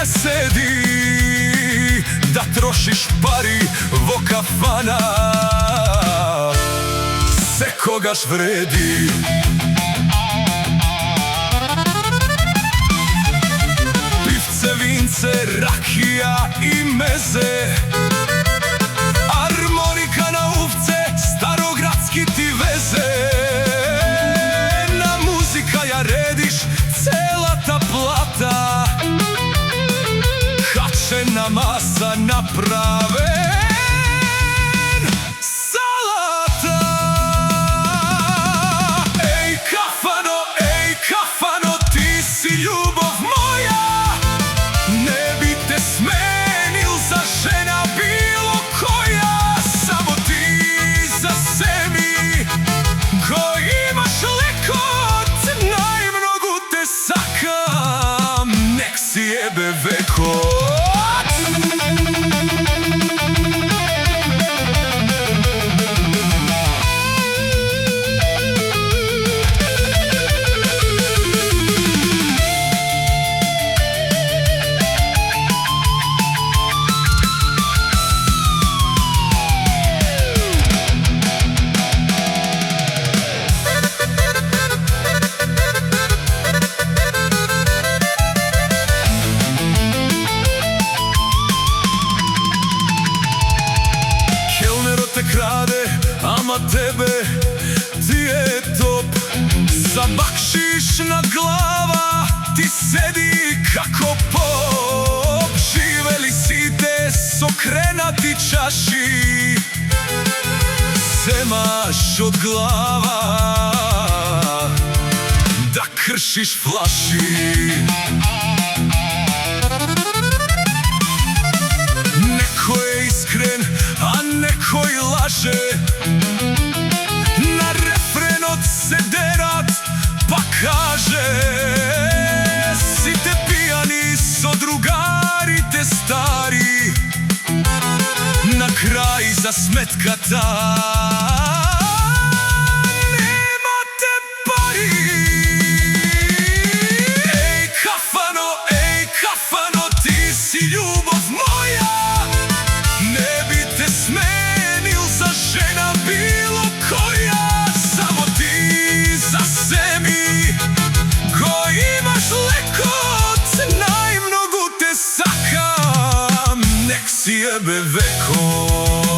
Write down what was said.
se sedi, da trošiš pari vo kafana, se kogaš vredi. Pivce, vince, rakija i meze, harmonika na uvce, starogradski ti veze. Na muzika ja rediš, cela ta plata, hačena masa naprave salata. Ej kafano, ti si ljubav moja, ne bi te smenil za žena bilo koja. Samo ti za semi, ko imaš lekot, najmnogu te sakam, nek si jebe vekot. Krade, ama tebe ti je top. Za bakšiš na glava ti sedi kako pop. Živeli si te s okrenati čaši, semaš od glava da kršiš flaši. Neko je iskren, a neko i laže, na refren od se derat pa kaže. Si te pijani, so drugari te stari, na kraj zasmetka ta, nemate pari. Ej kafano, ti si ljubav moja, ne bi te smenil za žena bilo koja. Samo ti za semi, ko imaš lekot, najmnogu te sakam, nek si jebe vekot.